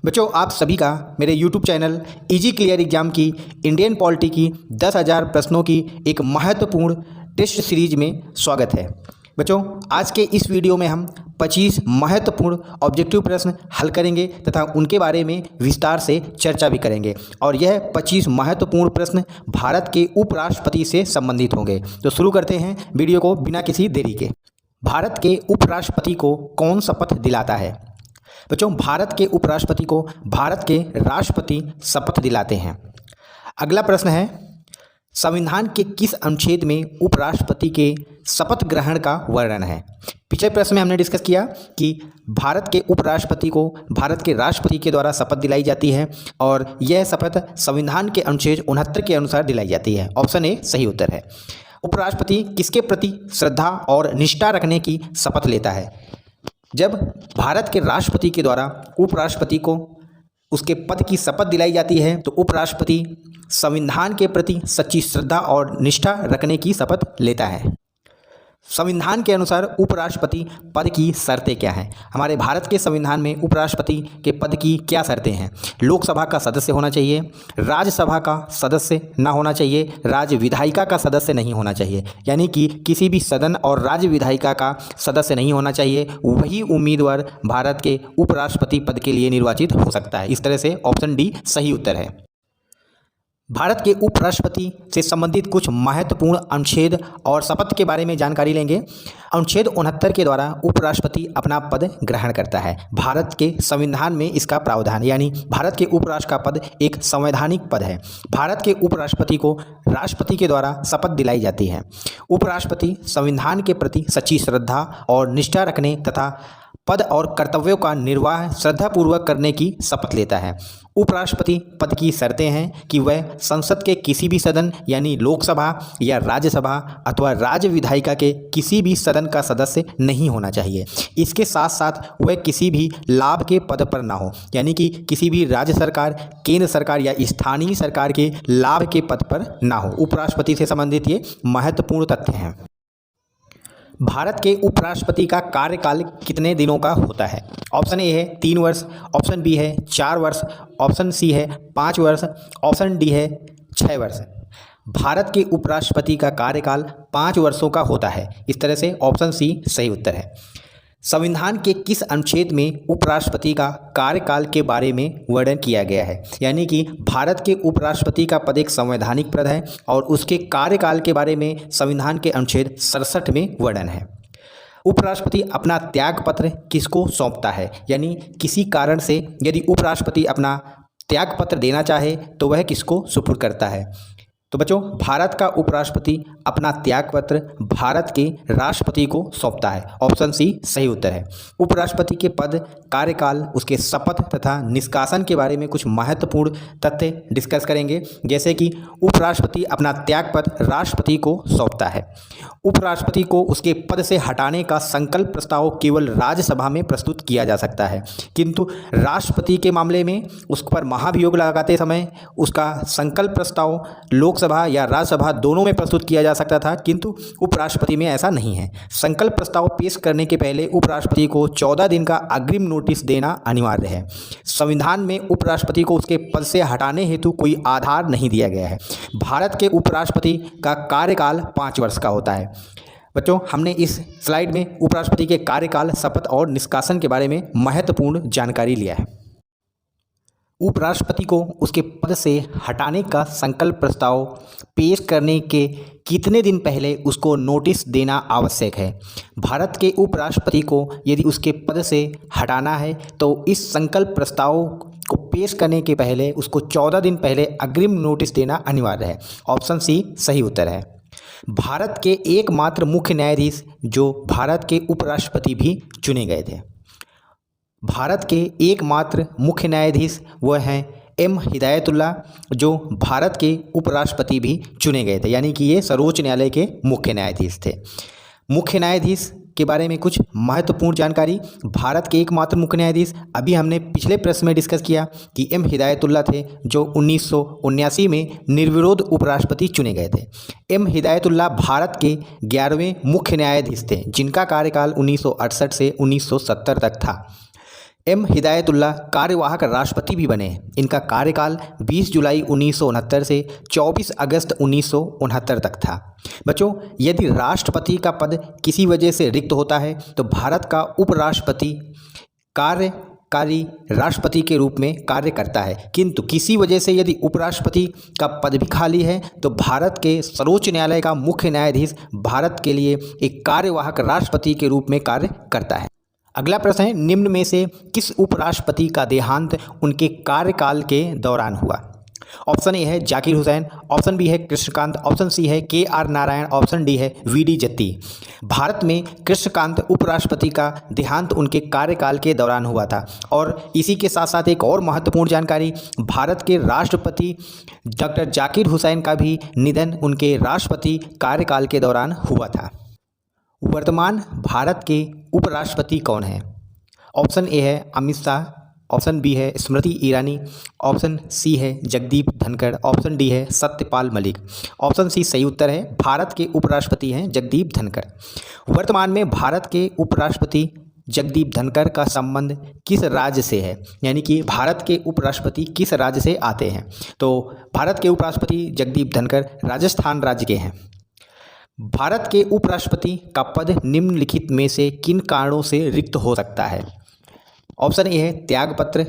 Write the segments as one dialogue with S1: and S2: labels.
S1: बच्चों, आप सभी का मेरे YouTube channel easy clear exam की इंडियन पॉलिटी की 10,000 प्रश्नों की एक महत्वपूर्ण टेस्ट सीरीज में स्वागत है। बच्चों, आज के इस वीडियो में हम 25 महत्वपूर्ण ऑब्जेक्टिव प्रश्न हल करेंगे तथा उनके बारे में विस्तार से चर्चा भी करेंगे और यह 25 महत्वपूर्ण प्रश्न भारत के उपराष्ट्रपति से संबंधित होंगे। तो शुरू करते हैं वीडियो को बिना किसी देरी के। भारत के उपराष्ट्रपति को कौन शपथ दिलाता है? बच्चों, भारत के उपराष्ट्रपति को भारत के राष्ट्रपति शपथ दिलाते हैं। अगला प्रश्न है, संविधान के किस अनुच्छेद में उपराष्ट्रपति के शपथ ग्रहण का वर्णन है? पिछले प्रश्न में हमने डिस्कस किया कि भारत के उपराष्ट्रपति को भारत के राष्ट्रपति के द्वारा शपथ दिलाई जाती है और यह शपथ संविधान के अनुच्छेद 69 के अनुसार दिलाई जाती है। ऑप्शन ए सही उत्तर है। उपराष्ट्रपति किसके प्रति श्रद्धा और निष्ठा रखने की शपथ लेता है? जब भारत के राष्ट्रपति के द्वारा उपराष्ट्रपति को उसके पद की शपथ दिलाई जाती है तो उपराष्ट्रपति संविधान के प्रति सच्ची श्रद्धा और निष्ठा रखने की शपथ लेता है। संविधान के अनुसार उपराष्ट्रपति पद की शर्तें क्या हैं? हमारे भारत के संविधान में उपराष्ट्रपति के पद की क्या शर्तें हैं? लोकसभा का सदस्य होना चाहिए, राज्यसभा का सदस्य ना होना चाहिए, राज्य विधायिका का सदस्य नहीं होना चाहिए, यानी कि किसी भी सदन और राज्य विधायिका का सदस्य नहीं होना चाहिए। वही उम्मीदवार भारत के उपराष्ट्रपति पद के लिए निर्वाचित हो सकता है। इस तरह से ऑप्शन डी सही उत्तर है। भारत के उपराष्ट्रपति से संबंधित कुछ महत्वपूर्ण अनुच्छेद और शपथ के बारे में जानकारी लेंगे। अनुच्छेद 69 के द्वारा उपराष्ट्रपति अपना पद ग्रहण करता है। भारत के संविधान में इसका प्रावधान, यानी भारत के उपराष्ट्र का पद एक संवैधानिक पद है। भारत के उपराष्ट्रपति को राष्ट्रपति के द्वारा शपथ दिलाई जाती है। उपराष्ट्रपति संविधान के प्रति सच्ची श्रद्धा और निष्ठा रखने तथा पद और कर्तव्यों का निर्वाह श्रद्धापूर्वक करने की शपथ लेता है। उपराष्ट्रपति पद की शर्तें हैं कि वह संसद के किसी भी सदन यानी लोकसभा या राज्यसभा अथवा राज्य विधायिका के किसी भी सदन का सदस्य नहीं होना चाहिए। इसके साथ साथ वह किसी भी लाभ के पद पर ना हो, यानी कि किसी भी राज्य सरकार, केंद्र सरकार या स्थानीय सरकार के लाभ के पद पर ना हो। उपराष्ट्रपति से संबंधित ये महत्वपूर्ण तथ्य हैं। भारत के उपराष्ट्रपति का कार्यकाल कितने दिनों का होता है? ऑप्शन ए है 3 वर्ष, ऑप्शन बी है 4 वर्ष, ऑप्शन सी है 5 वर्ष, ऑप्शन डी है 6 वर्ष। भारत के उपराष्ट्रपति का कार्यकाल 5 वर्षों का होता है। इस तरह से ऑप्शन सी सही उत्तर है। संविधान के किस अनुच्छेद में उपराष्ट्रपति का कार्यकाल के बारे में वर्णन किया गया है? यानी कि भारत के उपराष्ट्रपति का पद एक संवैधानिक पद है और उसके कार्यकाल के बारे में संविधान के अनुच्छेद 67 में वर्णन है। उपराष्ट्रपति अपना त्यागपत्र किसको सौंपता है? यानी किसी कारण से यदि उपराष्ट्रपति अपना त्यागपत्र देना चाहे तो वह किसको सुपुर्द करता है? तो बच्चों, भारत का उपराष्ट्रपति अपना त्यागपत्र भारत के राष्ट्रपति को सौंपता है। ऑप्शन सी सही उत्तर है। उपराष्ट्रपति के पद, कार्यकाल, उसके शपथ तथा निष्कासन के बारे में कुछ महत्वपूर्ण तथ्य डिस्कस करेंगे, जैसे कि उपराष्ट्रपति अपना त्यागपत्र राष्ट्रपति को सौंपता है। उपराष्ट्रपति को उसके पद से हटाने का संकल्प प्रस्ताव केवल राज्यसभा में प्रस्तुत किया जा सकता है, किंतु राष्ट्रपति के मामले में उस पर महाभियोग लगाते समय उसका संकल्प प्रस्ताव लोकसभा या राज्यसभा दोनों में प्रस्तुत किया जा सकता था, किंतु उपराष्ट्रपति में ऐसा नहीं है। संकल्प प्रस्ताव पेश करने के पहले उपराष्ट्रपति को 14 दिन का अग्रिम नोटिस देना अनिवार्य है। संविधान में उपराष्ट्रपति को उसके पद से हटाने हेतु कोई आधार नहीं दिया गया है। भारत के उपराष्ट्रपति का कार्यकाल 5 वर्ष का होता है। बच्चों, हमने इस स्लाइड में उपराष्ट्रपति के कार्यकाल, शपथ और निष्कासन के बारे में महत्वपूर्ण जानकारी लिया है। उपराष्ट्रपति को उसके पद से हटाने का संकल्प प्रस्ताव पेश करने के कितने दिन पहले उसको नोटिस देना आवश्यक है? भारत के उपराष्ट्रपति को यदि उसके पद से हटाना है तो इस संकल्प प्रस्ताव को पेश करने के पहले उसको 14 दिन पहले अग्रिम नोटिस देना अनिवार्य है। ऑप्शन सी सही उत्तर है। भारत के एकमात्र मुख्य न्यायाधीश जो भारत के उपराष्ट्रपति भी चुने गए थे। भारत के एकमात्र मुख्य न्यायाधीश वह हैं एम हिदायतुल्ला, जो भारत के उपराष्ट्रपति भी चुने गए थे, यानी कि ये सर्वोच्च न्यायालय के मुख्य न्यायाधीश थे। मुख्य न्यायाधीश के बारे में कुछ महत्वपूर्ण जानकारी। भारत के एकमात्र मुख्य न्यायाधीश अभी हमने पिछले प्रश्न में डिस्कस किया कि एम हिदायतुल्ला थे, जो 1979 में निर्विरोध उपराष्ट्रपति चुने गए थे। एम हिदायतुल्ला भारत के 11वें मुख्य न्यायाधीश थे, जिनका कार्यकाल 1968 से 1970 तक था। एम हिदायतुल्ला कार्यवाहक राष्ट्रपति भी बने। इनका कार्यकाल 20 जुलाई 1969 से 24 अगस्त 1969 तक था। बच्चों, यदि राष्ट्रपति का पद किसी वजह से रिक्त होता है तो भारत का उपराष्ट्रपति कार्यकारी राष्ट्रपति के रूप में कार्य करता है, किंतु किसी वजह से यदि उपराष्ट्रपति का पद भी खाली है तो भारत के सर्वोच्च न्यायालय का मुख्य न्यायाधीश भारत के लिए एक कार्यवाहक राष्ट्रपति के रूप में कार्य करता है। अगला प्रश्न है, निम्न में से किस उपराष्ट्रपति का देहांत उनके कार्यकाल के दौरान हुआ? ऑप्शन ए है जाकिर हुसैन, ऑप्शन बी है कृष्णकांत, ऑप्शन सी है KR नारायण, ऑप्शन डी है VD जत्ती। भारत में कृष्णकांत उपराष्ट्रपति का देहांत उनके कार्यकाल के दौरान हुआ था। और इसी के साथ साथ एक और महत्वपूर्ण जानकारी, भारत के राष्ट्रपति डॉक्टर जाकिर हुसैन का भी निधन उनके राष्ट्रपति कार्यकाल के दौरान हुआ था। वर्तमान भारत के उपराष्ट्रपति कौन है? ऑप्शन ए है अमित शाह, ऑप्शन बी है स्मृति ईरानी, ऑप्शन सी है जगदीप धनखड़, ऑप्शन डी है सत्यपाल मलिक। ऑप्शन सी सही उत्तर है, भारत के उपराष्ट्रपति हैं जगदीप धनखड़। वर्तमान में भारत के उपराष्ट्रपति जगदीप धनखड़ का संबंध किस राज्य से है, यानी कि भारत के उपराष्ट्रपति किस राज्य से आते हैं? तो भारत के उपराष्ट्रपति जगदीप धनखड़ राजस्थान राज्य के हैं। भारत के उपराष्ट्रपति का पद निम्नलिखित में से किन कारणों से रिक्त हो सकता है? ऑप्शन ए है त्यागपत्र,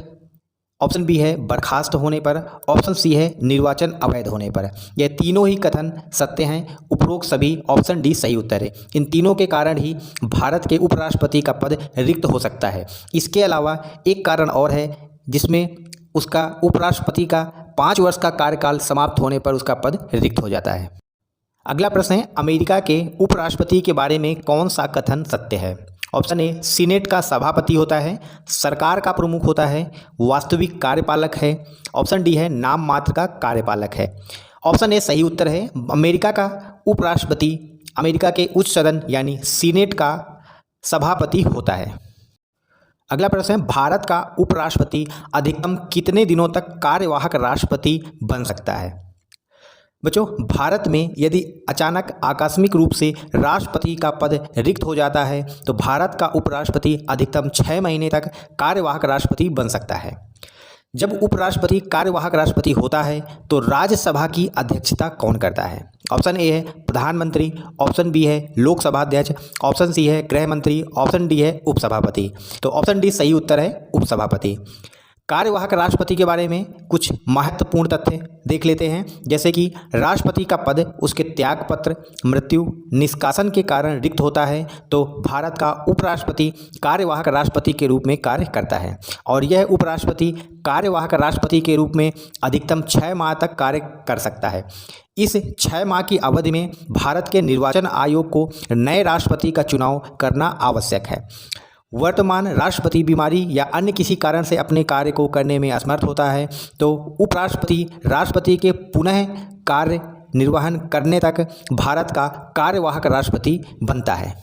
S1: ऑप्शन बी है बर्खास्त होने पर, ऑप्शन सी है निर्वाचन अवैध होने पर। यह तीनों ही कथन सत्य हैं, उपरोक्त सभी। ऑप्शन डी सही उत्तर है। इन तीनों के कारण ही भारत के उपराष्ट्रपति का पद रिक्त हो सकता है। इसके अलावा एक कारण और है जिसमें उसका उपराष्ट्रपति का 5 वर्ष का कार्यकाल समाप्त होने पर उसका पद रिक्त हो जाता है। अगला प्रश्न है, अमेरिका के उपराष्ट्रपति के बारे में कौन सा कथन सत्य है? ऑप्शन ए सीनेट का सभापति होता है, सरकार का प्रमुख होता है, वास्तविक कार्यपालक है, ऑप्शन डी है नाम मात्र का कार्यपालक है। ऑप्शन ए सही उत्तर है, अमेरिका का उपराष्ट्रपति अमेरिका के उच्च सदन यानी सीनेट का सभापति होता है। अगला प्रश्न है, भारत का उपराष्ट्रपति अधिकतम कितने दिनों तक कार्यवाहक राष्ट्रपति बन सकता है? बच्चों, भारत में यदि अचानक आकस्मिक रूप से राष्ट्रपति का पद रिक्त हो जाता है तो भारत का उपराष्ट्रपति अधिकतम 6 महीने तक कार्यवाहक राष्ट्रपति बन सकता है। जब उपराष्ट्रपति कार्यवाहक राष्ट्रपति होता है तो राज्यसभा की अध्यक्षता कौन करता है? ऑप्शन ए है प्रधानमंत्री, ऑप्शन बी है लोकसभा अध्यक्ष, ऑप्शन सी है गृह मंत्री, ऑप्शन डी है उपसभापति। तो ऑप्शन डी सही उत्तर है, उपसभापति। कार्यवाहक राष्ट्रपति के बारे में कुछ महत्वपूर्ण तथ्य देख लेते हैं, जैसे कि राष्ट्रपति का पद उसके त्यागपत्र, मृत्यु, निष्कासन के कारण रिक्त होता है तो भारत का उपराष्ट्रपति कार्यवाहक राष्ट्रपति के रूप में कार्य करता है और यह उपराष्ट्रपति कार्यवाहक राष्ट्रपति के रूप में अधिकतम 6 माह तक कार्य कर सकता है। इस 6 माह की अवधि में भारत के निर्वाचन आयोग को नए राष्ट्रपति का चुनाव करना आवश्यक है। वर्तमान राष्ट्रपति बीमारी या अन्य किसी कारण से अपने कार्य को करने में असमर्थ होता है तो उपराष्ट्रपति राष्ट्रपति के पुनः कार्य निर्वहन करने तक भारत का कार्यवाहक राष्ट्रपति बनता है।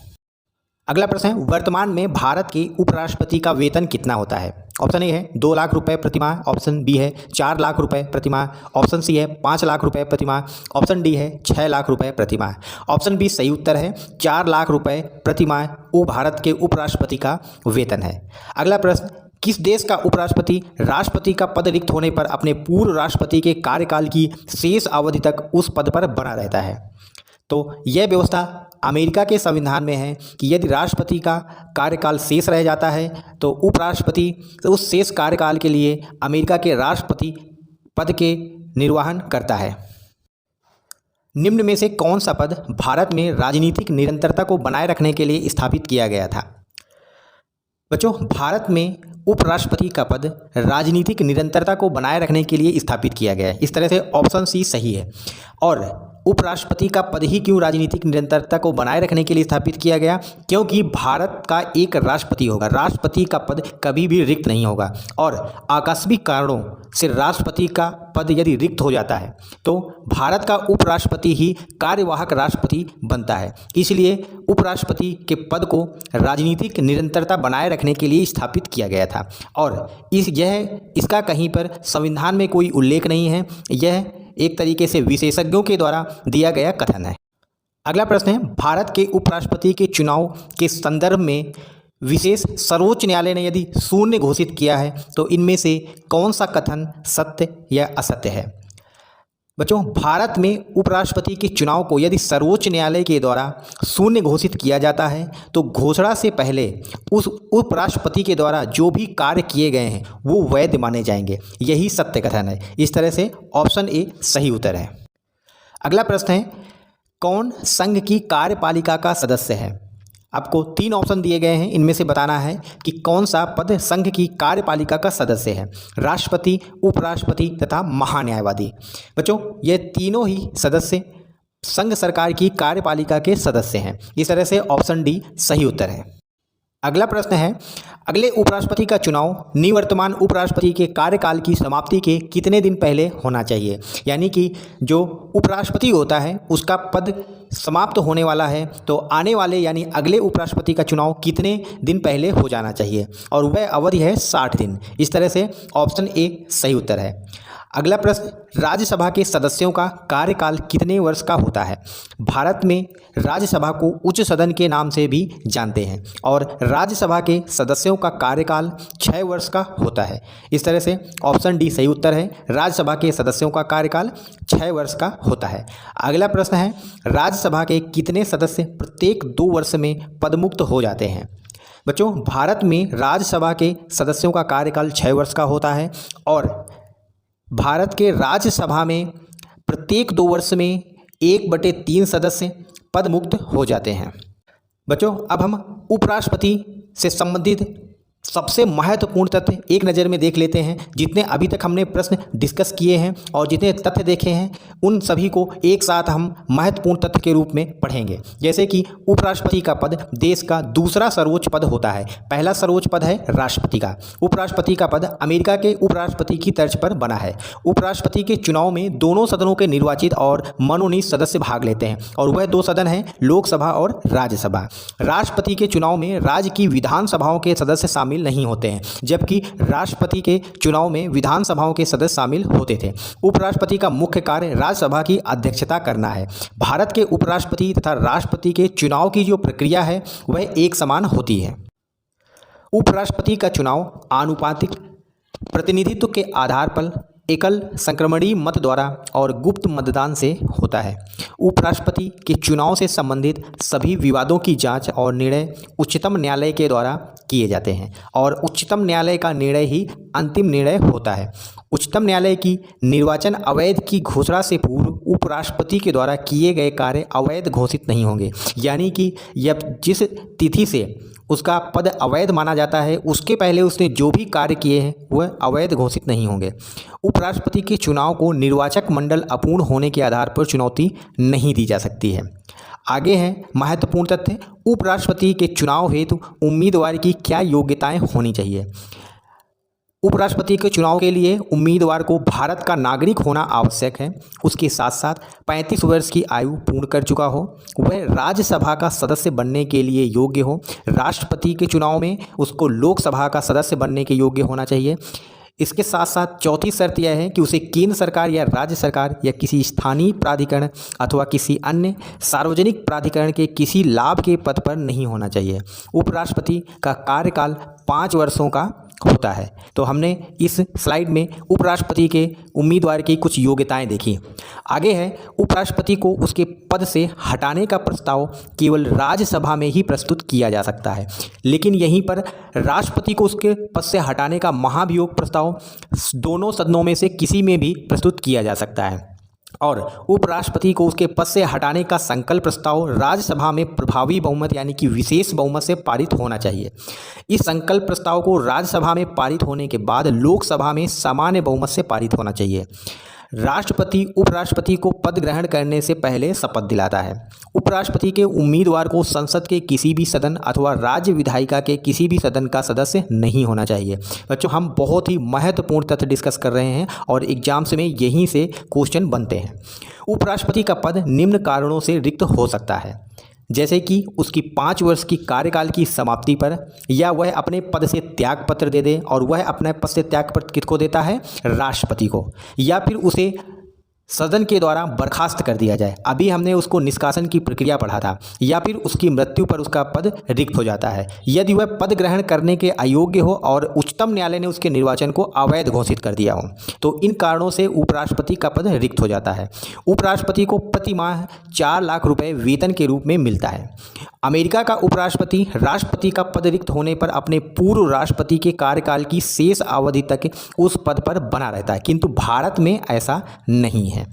S1: अगला प्रश्न है, वर्तमान में भारत के उपराष्ट्रपति का वेतन कितना होता है? ऑप्शन ए है 2 लाख रुपए प्रतिमाह, ऑप्शन बी है 4 लाख रुपए प्रतिमाह, ऑप्शन सी है 5 लाख रुपए प्रतिमाह, ऑप्शन डी है 6 लाख रुपए प्रतिमाह। ऑप्शन बी सही उत्तर है, 4 लाख रुपए प्रतिमाह वो भारत के उपराष्ट्रपति का वेतन है। अगला प्रश्न, किस देश का उपराष्ट्रपति राष्ट्रपति का पद रिक्त होने पर अपने पूर्व राष्ट्रपति के कार्यकाल की शेष अवधि तक उस पद पर बना रहता है? तो यह व्यवस्था अमेरिका के संविधान में है कि यदि राष्ट्रपति का कार्यकाल शेष रह जाता है तो उपराष्ट्रपति उस शेष कार्यकाल के लिए अमेरिका के राष्ट्रपति पद के निर्वहन करता है। निम्न में से कौन सा पद भारत में राजनीतिक निरंतरता को बनाए रखने के लिए स्थापित किया गया था? बच्चों, भारत में उपराष्ट्रपति का पद राजनीतिक निरंतरता को बनाए रखने के लिए स्थापित किया गया है। इस तरह से ऑप्शन सी सही है। और उपराष्ट्रपति का पद ही क्यों राजनीतिक निरंतरता को बनाए रखने के लिए स्थापित किया गया? क्योंकि भारत का एक राष्ट्रपति होगा, राष्ट्रपति का पद कभी भी रिक्त नहीं होगा और आकस्मिक कारणों से राष्ट्रपति का पद यदि रिक्त हो जाता है तो भारत का उपराष्ट्रपति ही कार्यवाहक राष्ट्रपति बनता है। इसलिए उपराष्ट्रपति के पद को राजनीतिक निरंतरता बनाए रखने के लिए स्थापित किया गया था और इसका कहीं पर संविधान में कोई उल्लेख नहीं है। यह एक तरीके से विशेषज्ञों के द्वारा दिया गया कथन है। अगला प्रश्न है, भारत के उपराष्ट्रपति के चुनाव के संदर्भ में विशेष सर्वोच्च न्यायालय ने यदि शून्य घोषित किया है तो इनमें से कौन सा कथन सत्य या असत्य है? बच्चों, भारत में उपराष्ट्रपति के चुनाव को यदि सर्वोच्च न्यायालय के द्वारा शून्य घोषित किया जाता है तो घोषणा से पहले उस उपराष्ट्रपति के द्वारा जो भी कार्य किए गए हैं वो वैध माने जाएंगे। यही सत्य कथन है। इस तरह से ऑप्शन ए सही उत्तर है। अगला प्रश्न है, कौन संघ की कार्यपालिका का सदस्य है? आपको 3 ऑप्शन दिए गए हैं, इनमें से बताना है कि कौन सा पद संघ की कार्यपालिका का सदस्य है। राष्ट्रपति, उपराष्ट्रपति तथा महान्यायवादी। बच्चों, ये तीनों ही सदस्य संघ सरकार की कार्यपालिका के सदस्य हैं। इस तरह से ऑप्शन डी सही उत्तर है। अगला प्रश्न है, अगले उपराष्ट्रपति का चुनाव निवर्तमान उपराष्ट्रपति के कार्यकाल की समाप्ति के कितने दिन पहले होना चाहिए? यानी कि जो उपराष्ट्रपति होता है उसका पद समाप्त होने वाला है तो आने वाले यानी अगले उपराष्ट्रपति का चुनाव कितने दिन पहले हो जाना चाहिए, और वह अवधि है 60 दिन। इस तरह से ऑप्शन ए सही उत्तर है। अगला प्रश्न, राज्यसभा के सदस्यों का कार्यकाल कितने वर्ष का होता है? भारत में राज्यसभा को उच्च सदन के नाम से भी जानते हैं और राज्यसभा के सदस्यों का कार्यकाल 6 वर्ष का होता है। इस तरह से ऑप्शन डी सही उत्तर है। राज्यसभा के सदस्यों का कार्यकाल 6 वर्ष का होता है। अगला प्रश्न है, राज्यसभा के कितने सदस्य प्रत्येक 2 वर्ष में पदमुक्त हो जाते हैं? बच्चों, भारत में राज्यसभा के सदस्यों का कार्यकाल 6 वर्ष का होता है और भारत के राज्यसभा में प्रत्येक 2 वर्ष में 1/3 सदस्य पदमुक्त हो जाते हैं। बच्चों, अब हम उपराष्ट्रपति से संबंधित सबसे महत्वपूर्ण तथ्य एक नज़र में देख लेते हैं। जितने अभी तक हमने प्रश्न डिस्कस किए हैं और जितने तथ्य देखे हैं उन सभी को एक साथ हम महत्वपूर्ण तथ्य के रूप में पढ़ेंगे। जैसे कि उपराष्ट्रपति का पद देश का दूसरा सर्वोच्च पद होता है। पहला सर्वोच्च पद है राष्ट्रपति का। उपराष्ट्रपति का पद अमेरिका के उपराष्ट्रपति की तर्ज पर बना है। उपराष्ट्रपति के चुनाव में दोनों सदनों के निर्वाचित और मनोनीत सदस्य भाग लेते हैं और वह 2 सदन हैं, लोकसभा और राज्यसभा। राष्ट्रपति के चुनाव में राज्य की विधानसभाओं के सदस्य शामिल नहीं होते हैं, जबकि राष्ट्रपति के चुनाव में विधानसभाओं के सदस्य शामिल होते थे। उपराष्ट्रपति का मुख्य कार्य राज्यसभा की अध्यक्षता करना है। भारत के उपराष्ट्रपति तथा राष्ट्रपति के चुनाव की जो प्रक्रिया है वह एक समान होती है। उपराष्ट्रपति का चुनाव आनुपातिक प्रतिनिधित्व के आधार पर एकल संक्रमणीय मत द्वारा और गुप्त मतदान से होता है। उपराष्ट्रपति के चुनाव से संबंधित सभी विवादों की जांच और निर्णय उच्चतम न्यायालय के द्वारा किए जाते हैं और उच्चतम न्यायालय का निर्णय ही अंतिम निर्णय होता है। उच्चतम न्यायालय की निर्वाचन अवैध की घोषणा से पूर्व उपराष्ट्रपति के द्वारा किए गए कार्य अवैध घोषित नहीं होंगे। यानी कि जिस तिथि से उसका पद अवैध माना जाता है उसके पहले उसने जो भी कार्य किए हैं वह अवैध घोषित नहीं होंगे। उपराष्ट्रपति के चुनाव को निर्वाचक मंडल अपूर्ण होने के आधार पर चुनौती नहीं दी जा सकती है। आगे है महत्वपूर्ण तथ्य, उपराष्ट्रपति के चुनाव हेतु उम्मीदवार की क्या योग्यताएं होनी चाहिए? उपराष्ट्रपति के चुनाव के लिए उम्मीदवार को भारत का नागरिक होना आवश्यक है। उसके साथ साथ 35 वर्ष की आयु पूर्ण कर चुका हो, वह राज्यसभा का सदस्य बनने के लिए योग्य हो। राष्ट्रपति के चुनाव में उसको लोकसभा का सदस्य बनने के योग्य होना चाहिए। इसके साथ साथ चौथी शर्त यह है कि उसे केंद्र सरकार या राज्य सरकार या किसी स्थानीय प्राधिकरण अथवा किसी अन्य सार्वजनिक प्राधिकरण के किसी लाभ के पद पर नहीं होना चाहिए। उपराष्ट्रपति का कार्यकाल 5 वर्षों का होता है। तो हमने इस स्लाइड में उपराष्ट्रपति के उम्मीदवार की कुछ योग्यताएं देखी। आगे है, उपराष्ट्रपति को उसके पद से हटाने का प्रस्ताव केवल राज्यसभा में ही प्रस्तुत किया जा सकता है, लेकिन यहीं पर राष्ट्रपति को उसके पद से हटाने का महाभियोग प्रस्ताव दोनों सदनों में से किसी में भी प्रस्तुत किया जा सकता है और उपराष्ट्रपति को उसके पद से हटाने का संकल्प प्रस्ताव राज्यसभा में प्रभावी बहुमत यानी कि विशेष बहुमत से पारित होना चाहिए। इस संकल्प प्रस्ताव को राज्यसभा में पारित होने के बाद लोकसभा में सामान्य बहुमत से पारित होना चाहिए। राष्ट्रपति उपराष्ट्रपति को पद ग्रहण करने से पहले शपथ दिलाता है। उपराष्ट्रपति के उम्मीदवार को संसद के किसी भी सदन अथवा राज्य विधायिका के किसी भी सदन का सदस्य नहीं होना चाहिए। बच्चों, हम बहुत ही महत्वपूर्ण तथ्य डिस्कस कर रहे हैं और एग्जाम्स में यहीं से क्वेश्चन बनते हैं। उपराष्ट्रपति का पद निम्न कारणों से रिक्त हो सकता है, जैसे कि उसकी 5 वर्ष की कार्यकाल की समाप्ति पर, या वह अपने पद से त्याग पत्र दे दे और वह अपने पद से त्याग पत्र किसको देता है? राष्ट्रपति को, या फिर उसे सदन के द्वारा बर्खास्त कर दिया जाए, अभी हमने उसको निष्कासन की प्रक्रिया पढ़ा था, या फिर उसकी मृत्यु पर उसका पद रिक्त हो जाता है यदि वह पद ग्रहण करने के अयोग्य हो और उच्चतम न्यायालय ने उसके निर्वाचन को अवैध घोषित कर दिया हो, तो इन कारणों से उपराष्ट्रपति का पद रिक्त हो जाता है। उपराष्ट्रपति को प्रति माह 4 लाख रुपए वेतन के रूप में मिलता है। अमेरिका का उपराष्ट्रपति राष्ट्रपति का पद रिक्त होने पर अपने पूर्व राष्ट्रपति के कार्यकाल की शेष अवधि तक उस पद पर बना रहता है, किंतु भारत में ऐसा नहीं है।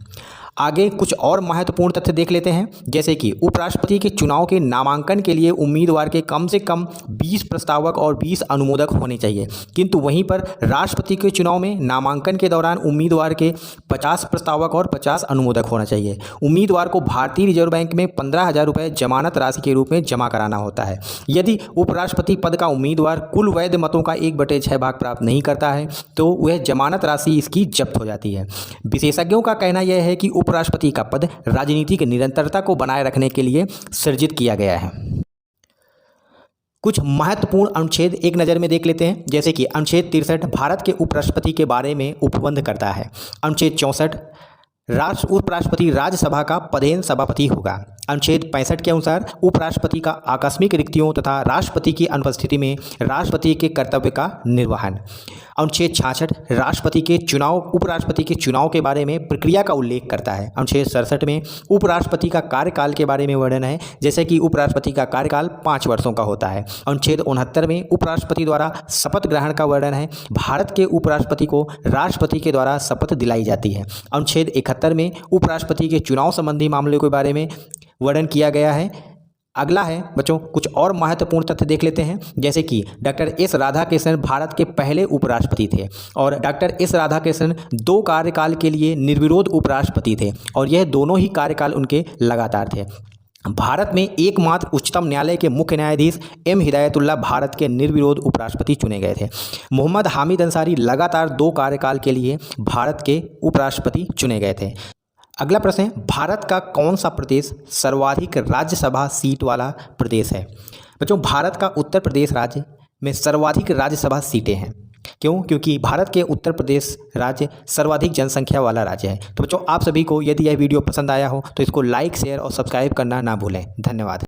S1: आगे कुछ और महत्वपूर्ण तथ्य देख लेते हैं, जैसे कि उपराष्ट्रपति के चुनाव के नामांकन के लिए उम्मीदवार के कम से कम 20 प्रस्तावक और 20 अनुमोदक होने चाहिए, किंतु वहीं पर राष्ट्रपति के चुनाव में नामांकन के दौरान उम्मीदवार के 50 प्रस्तावक और 50 अनुमोदक होना चाहिए। उम्मीदवार को भारतीय रिजर्व बैंक में 15,000 रुपये जमानत राशि के रूप में जमा कराना होता है। यदि उपराष्ट्रपति पद का उम्मीदवार कुल वैध मतों का 1/6 भाग प्राप्त नहीं करता है तो वह जमानत राशि इसकी जब्त हो जाती है। विशेषज्ञों का कहना यह है कि उपराष्ट्रपति का पद राजनीतिक निरंतरता को बनाए रखने के लिए सृजित किया गया है। कुछ महत्वपूर्ण अनुच्छेद एक नज़र में देख लेते हैं, जैसे कि अनुच्छेद 63 भारत के उपराष्ट्रपति के बारे में उपबंध करता है। अनुच्छेद 64 उपराष्ट्रपति राज्यसभा का पदेन सभापति होगा। अनुच्छेद 65 के अनुसार उपराष्ट्रपति का आकस्मिक रिक्तियों तथा राष्ट्रपति की अनुपस्थिति में राष्ट्रपति के कर्तव्य का निर्वहन। अनुच्छेद 66 राष्ट्रपति के चुनाव उपराष्ट्रपति के चुनाव के बारे में प्रक्रिया का उल्लेख करता है। अनुच्छेद 67 में उपराष्ट्रपति का कार्यकाल के बारे में वर्णन है, जैसे कि उपराष्ट्रपति का कार्यकाल 5 वर्षों का होता है। अनुच्छेद 69 में उपराष्ट्रपति द्वारा शपथ ग्रहण का वर्णन है। भारत के उपराष्ट्रपति को राष्ट्रपति के द्वारा शपथ दिलाई जाती है। अनुच्छेद 71 में उपराष्ट्रपति के चुनाव संबंधी मामलों के बारे में वर्णन किया गया है। अगला है बच्चों कुछ और महत्वपूर्ण तथ्य देख लेते हैं, जैसे कि डॉक्टर एस राधाकृष्णन भारत के पहले उपराष्ट्रपति थे और डॉक्टर एस राधाकृष्णन 2 कार्यकाल के लिए निर्विरोध उपराष्ट्रपति थे और यह दोनों ही कार्यकाल उनके लगातार थे। भारत में एकमात्र उच्चतम न्यायालय के मुख्य न्यायाधीश एम हिदायतुल्लाह भारत के निर्विरोध उपराष्ट्रपति चुने गए थे। मोहम्मद हामिद अंसारी लगातार 2 कार्यकाल के लिए भारत के उपराष्ट्रपति चुने गए थे। अगला प्रश्न है, भारत का कौन सा प्रदेश सर्वाधिक राज्यसभा सीट वाला प्रदेश है? बच्चों भारत का उत्तर प्रदेश राज्य में सर्वाधिक राज्यसभा सीटें हैं। क्यों? क्योंकि भारत के उत्तर प्रदेश राज्य सर्वाधिक जनसंख्या वाला राज्य है। तो बच्चों आप सभी को यदि यह वीडियो पसंद आया हो तो इसको लाइक, शेयर और सब्सक्राइब करना ना भूलें। धन्यवाद।